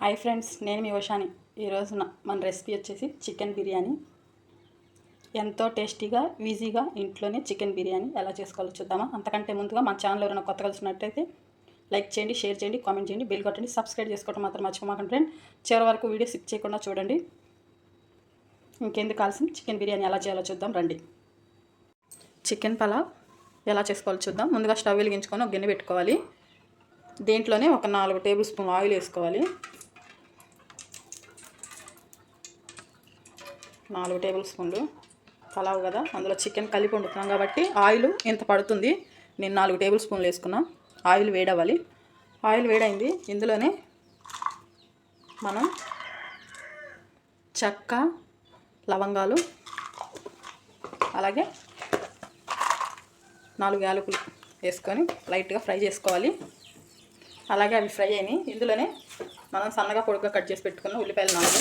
Hi friends, నేను మీ ఉషాని. ఈరోజు మన రెసిపీ వచ్చేసి చికెన్ బిర్యానీ. ఎంతో టేస్టీగా ఈజీగా ఇంట్లోనే చికెన్ బిర్యానీ ఎలా చేసుకోవాలో చూద్దామా. అంతకంటే ముందుగా మన ఛానల్ ఎవరైనా కొత్తగా వచ్చినట్టయితే లైక్ చేయండి, షేర్ చేయండి, కామెంట్ చేయండి, బెల్ కొట్టండి, సబ్స్క్రైబ్ చేసుకోవడం మాత్రం మర్చిపోమాకండి ఫ్రెండ్. చివరి వరకు వీడియో స్కిప్ చేయకుండా చూడండి. ఇంకెందుకు కావాల్సిన చికెన్ బిర్యానీ ఎలా చేయాలో చూద్దాం రండి. చికెన్ పలావ్ ఎలా చేసుకోవాలో చూద్దాం. ముందుగా స్టవ్ వెలిగించుకొని ఒక గిన్నె పెట్టుకోవాలి. దీంట్లోనే ఒక 4 టేబుల్ స్పూన్ ఆయిల్ వేసుకోవాలి. 4 టేబుల్ స్పూన్లు పలావ్ కదా, అందులో చికెన్ కలిపి వండుతున్నాం కాబట్టి ఆయిల్ ఇంత పడుతుంది. నేను 4 టేబుల్ స్పూన్లు వేసుకున్నా. ఆయిల్ వేడవ్వాలి. ఆయిల్ వేడైంది. ఇందులోనే మనం చెక్క, లవంగాలు, అలాగే 4 యాలకులు వేసుకొని లైట్గా ఫ్రై చేసుకోవాలి. అలాగే అవి ఫ్రై అయినాయి. ఇందులోనే మనం సన్నగా పొడుగ్గా కట్ చేసి పెట్టుకున్న ఉల్లిపాయలు 4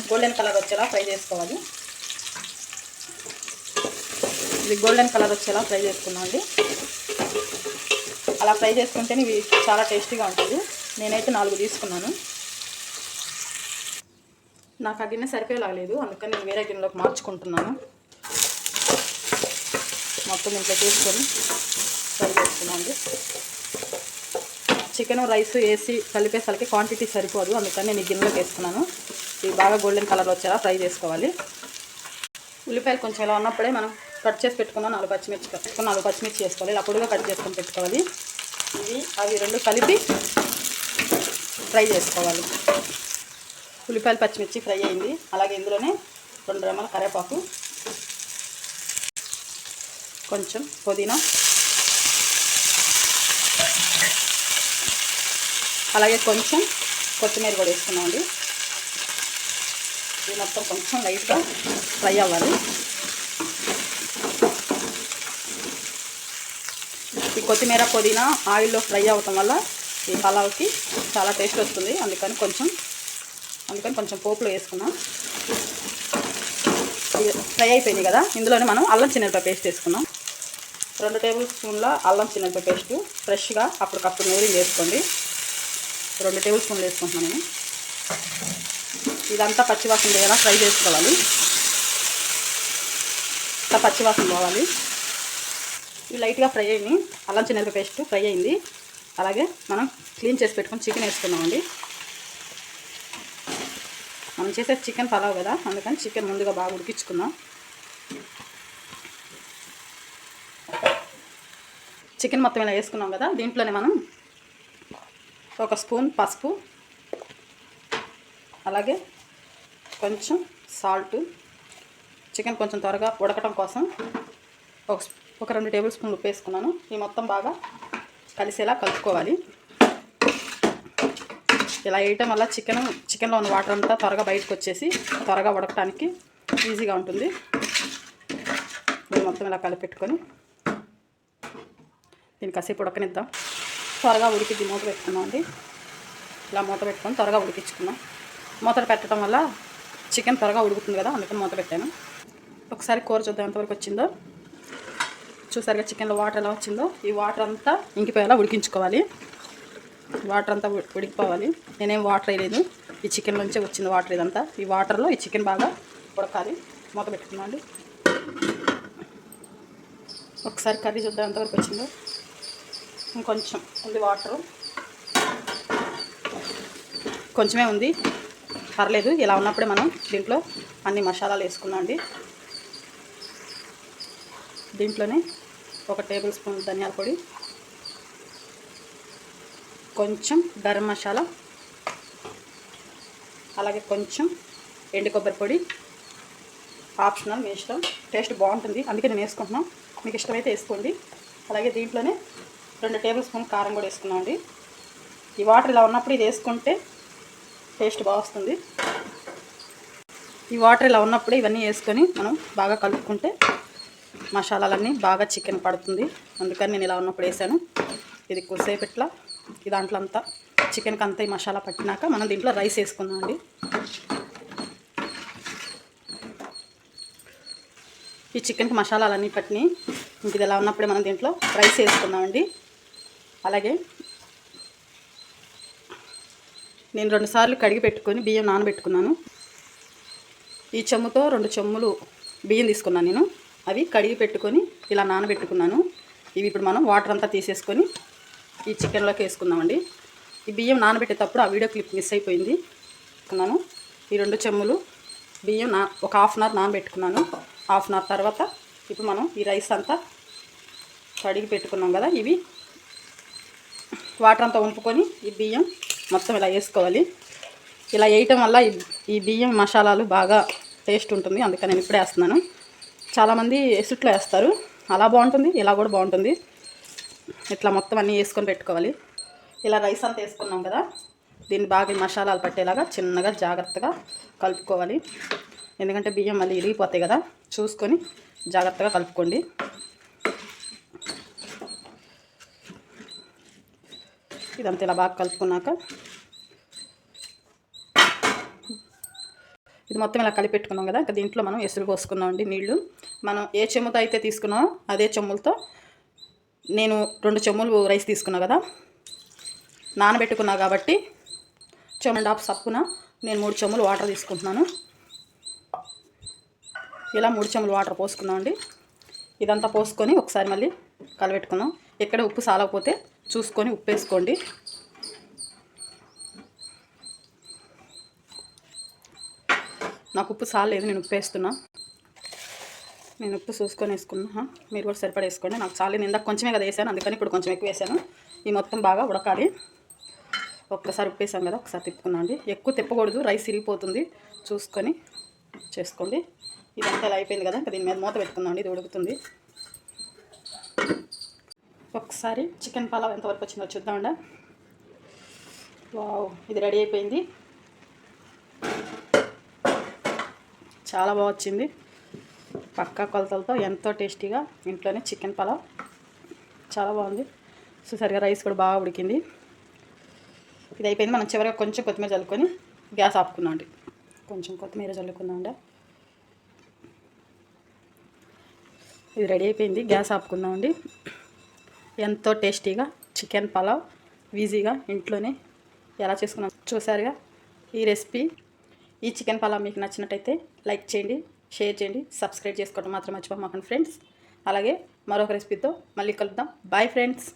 గోల్డెన్ కలర్ వచ్చేలా ఫ్రై చేసుకోవాలి. ఇది గోల్డెన్ కలర్ వచ్చేలా ఫ్రై చేసుకున్నామండి. అలా ఫ్రై చేసుకుంటేనే ఇవి చాలా టేస్టీగా ఉంటుంది. నేనైతే 4 తీసుకున్నాను. నాకు ఆ గిన్నె సరిపోయేలాగలేదు, అందుకని నేను వేరే గిన్నెలోకి మార్చుకుంటున్నాను. మొత్తం ఇంట్లో చేసుకొని ఫ్రై చేసుకున్నాండి. చికెన్ రైస్ వేసి కలిపేసరికి క్వాంటిటీ సరిపోదు, అందుకని నేను ఈ గిన్నెలోకి వేసుకున్నాను. ఇవి బాగా గోల్డెన్ కలర్ వచ్చేలా ఫ్రై చేసుకోవాలి. ఉల్లిపాయలు కొంచెం ఇలా ఉన్నప్పుడే మనం కట్ చేసి పెట్టుకున్న 4 పచ్చిమిర్చి వేసుకోవాలి. ఇలా పొడిగా కట్ చేసుకొని పెట్టుకోవాలి. ఇవి అవి 2 కలిపి ఫ్రై చేసుకోవాలి. ఉల్లిపాయలు పచ్చిమిర్చి ఫ్రై అయింది. అలాగే ఇందులోనే 2 రెమ్మల కరివేపాకు, కొంచెం పుదీనా, అలాగే కొంచెం కొత్తిమీర కూడా వేసుకున్నామండి. ఇది మొత్తం కొంచెం లైట్గా ఫ్రై అవ్వాలి. ఈ కొత్తిమీర, పుదీనా ఆయిల్లో ఫ్రై అవ్వటం వల్ల ఈ పలావ్కి చాలా టేస్ట్ వస్తుంది. అందుకని కొంచెం పోపులో వేసుకున్నాం. ఇది ఫ్రై అయిపోయింది కదా, ఇందులోనే మనం అల్లం చిన్నపాయ పేస్ట్ వేసుకున్నాం. 2 టేబుల్ స్పూన్ల అల్లం చిన్నపాయ పేస్ట్ ఫ్రెష్గా అప్పటికప్పుడు నూరి వేసుకోండి. 2 టేబుల్ స్పూన్లు వేసుకుంటున్నాను నేను. ఇదంతా పచ్చివాసన పోయేలా ఫ్రై చేసుకోవాలి. ఇంకా పచ్చివాసన పోవాలి. ఇవి లైట్గా ఫ్రై అయినాయి. అల్లం చిన్నపాయ పేస్ట్ ఫ్రై అయింది. అలాగే మనం క్లీన్ చేసి పెట్టుకొని చికెన్ వేసుకున్నామండి. మనం చేసే చికెన్ పలావ్ కదా, అందుకని చికెన్ ముందుగా బాగా ఉడికించుకుందాం. చికెన్ మొత్తం ఇలా వేసుకున్నాం కదా, దీంట్లోనే మనం 1 స్పూన్ పసుపు, అలాగే కొంచెం సాల్ట్, చికెన్ కొంచెం త్వరగా ఉడకటం కోసం ఒక 2 టేబుల్ స్పూన్లు ఉప్పు వేసుకున్నాను. ఈ మొత్తం బాగా కలిసేలా కలుపుకోవాలి. ఇలా వేయటం వల్ల చికెన్లో ఉన్న వాటర్ అంతా త్వరగా బయటకు వచ్చేసి త్వరగా ఉడకటానికి ఈజీగా ఉంటుంది. దీన్ని మొత్తం ఇలా కలిపెట్టుకొని దీన్ని కాసేపు ఉడకనిద్దాం. త్వరగా ఉడికిద్ది. మూత పెట్టుకున్నామండి. ఇలా మూత పెట్టుకొని త్వరగా ఉడికించుకున్నాం. మూత పెట్టడం వల్ల చికెన్ త్వరగా ఉడుకుతుంది కదా, అందుకని మూత పెట్టాను. ఒకసారి కూర చూద్దాం ఎంతవరకు వచ్చిందో. చూసారుగా చికెన్లో వాటర్ ఎలా వచ్చిందో. ఈ వాటర్ అంతా ఇంకిపోయేలా ఉడికించుకోవాలి. వాటర్ అంతా ఉడికిపోవాలి. నేనేం వాటర్ వేయలేదు, ఈ చికెన్ నుంచే వచ్చింది వాటర్ ఇదంతా. ఈ వాటర్లో ఈ చికెన్ బాగా ఉడకాలి. మూత పెట్టుకున్నాండి. ఒకసారి కర్రీ చూద్దాం ఎంతవరకు వచ్చిందో. ఇంకొంచెం ఉంది వాటరు, కొంచెమే ఉంది, పర్లేదు. ఇలా ఉన్నప్పుడే మనం దీంట్లో అన్ని మసాలాలు వేసుకున్నాం అండి. దీంట్లోనే 1 టేబుల్ స్పూన్ ధనియాల పొడి, కొంచెం గరం మసాలా, అలాగే కొంచెం ఎండు కొబ్బరి పొడి. ఆప్షనల్, మీ ఇష్టం. టేస్ట్ బాగుంటుంది, అందుకే నేను వేసుకుంటున్నాను. మీకు ఇష్టమైతే వేసుకోండి. అలాగే దీంట్లోనే 2 టేబుల్ స్పూన్ కారం కూడా వేసుకున్నాం అండి. ఈ వాటర్ ఇలా ఉన్నప్పుడు ఇది వేసుకుంటే టేస్ట్ బాగా వస్తుంది. ఈ వాటర్ ఇలా ఉన్నప్పుడు ఇవన్నీ వేసుకొని మనం బాగా కలుపుకుంటే మసాలాలన్నీ బాగా చికెన్ పడుతుంది. అందుకని నేను ఇలా ఉన్నప్పుడు వేసాను. ఇది కొద్దిసేపు ఇట్లా ఈ దాంట్లో అంతా చికెన్కి అంతా ఈ మసాలా పట్టినాక మనం దీంట్లో రైస్ వేసుకుందాం అండి. ఈ చికెన్కి మసాలాలన్నీ పట్టినాయి. ఇంక ఇది ఇలా ఉన్నప్పుడే మనం దీంట్లో రైస్ వేసుకుందామండి. అలాగే నేను 2 సార్లు కడిగి పెట్టుకొని బియ్యం నానబెట్టుకున్నాను. ఈ చెమ్ముతో 2 చెమ్ములు బియ్యం తీసుకున్నాను నేను. అవి కడిగి పెట్టుకొని ఇలా నానబెట్టుకున్నాను. ఇవి ఇప్పుడు మనం వాటర్ అంతా తీసేసుకొని ఈ చికెన్లోకి వేసుకుందామండి. ఈ బియ్యం నానబెట్టేటప్పుడు ఆ వీడియో క్లిప్ మిస్ అయిపోయింది. ఈ 2 చెమ్ములు బియ్యం ఒక హాఫ్ అన్ అవర్ నానబెట్టుకున్నాను. హాఫ్ అన్ అవర్ తర్వాత ఇప్పుడు మనం ఈ రైస్ అంతా కడిగి పెట్టుకున్నాం కదా, ఇవి వాటర్ అంతా వంపుకొని ఈ బియ్యం మొత్తం ఇలా వేసుకోవాలి. ఇలా వేయటం వల్ల ఈ బియ్యం మసాలాలు బాగా టేస్ట్ ఉంటుంది. అందుకని నేను ఇప్పుడే వేస్తున్నాను. చాలామంది ఎసుట్లో వేస్తారు, అలా బాగుంటుంది, ఇలా కూడా బాగుంటుంది. ఇట్లా మొత్తం అన్నీ వేసుకొని పెట్టుకోవాలి. ఇలా రైస్ అంతా వేసుకున్నాం కదా, దీన్ని బాగా మసాలాలు పట్టేలాగా చిన్నగా జాగ్రత్తగా కలుపుకోవాలి. ఎందుకంటే బియ్యం మళ్ళీ ఇరిగిపోతాయి కదా, చూసుకొని జాగ్రత్తగా కలుపుకోండి. ఇదంతా ఇలా బాగా కలుపుకున్నాక ఇది మొత్తం ఇలా కలిపి పెట్టుకున్నాం కదా, ఇంకా దీంట్లో మనం ఎసురు పోసుకున్నామండి. నీళ్లు మనం ఏ చెమ్ముతో అయితే తీసుకున్నామో అదే చెమ్ములతో నేను 2 చెమ్ములు రైస్ తీసుకున్నా కదా, నానబెట్టుకున్నా కాబట్టి 1.5 సప్పున నేను 3 చెమ్ములు వాటర్ తీసుకుంటున్నాను. ఇలా 3 చెమ్ములు వాటర్ పోసుకున్నామండి. ఇదంతా పోసుకొని ఒకసారి మళ్ళీ కలబెట్టుకున్నాం. ఎక్కడ ఉప్పు సాలకపోతే చూసుకొని ఉప్పు వేసుకోండి. నాకు ఉప్పు సాలేదు, నేను ఉప్పు వేస్తున్నా. నేను ఉప్పు చూసుకొని వేసుకున్నా, మీరు కూడా సరిపడా వేసుకోండి. నాకు చాలేదు, ఇందాక కొంచెమే కదా వేసాను, అందుకని ఇప్పుడు కొంచెం ఎక్కువ వేసాను. ఈ మొత్తం బాగా ఉడకాలి. ఒక్కసారి ఉప్పు వేసాం కదా, ఒకసారి తిప్పుకున్నాం అండి. ఎక్కువ తిప్పకూడదు, రైస్ ఇరిగిపోతుంది, చూసుకొని చేసుకోండి. ఇదంతా ఇలా అయిపోయింది కదా, ఇంకా దీని మీద మూత పెట్టుకుందాం అండి. ఇది ఉడుకుతుంది. ఒకసారి చికెన్ పలావ్ ఎంతవరకు వచ్చిందో చూద్దామండి. వావ్, ఇది రెడీ అయిపోయింది. చాలా బాగా వచ్చింది. పక్కా కొలతలతో ఎంతో టేస్టీగా ఇంట్లోనే చికెన్ పలావ్ చాలా బాగుంది. సరిగా రైస్ కూడా బాగా ఉడికింది. ఇది అయిపోయింది. మనం చివరిగా కొంచెం కొత్తిమీర చల్లుకొని గ్యాస్ ఆపుకుందాం అండి. కొంచెం కొత్తిమీర చల్లుకుందాం అండి. ఇది రెడీ అయిపోయింది, గ్యాస్ ఆపుకుందాం అండి. ఎంతో టేస్టీగా చికెన్ పలావ్ ఈజీగా ఇంట్లోనే ఎలా చేసుకున్నాం చూసారుగా. ఈ రెసిపీ, ఈ చికెన్ పలావ్ మీకు నచ్చినట్టయితే లైక్ చేయండి, షేర్ చేయండి, సబ్స్క్రైబ్ చేసుకోవడం మాత్రం మర్చిపోమాకండి ఫ్రెండ్స్. అలాగే మరొక రెసిపీతో మళ్ళీ కలుద్దాం. Bye friends.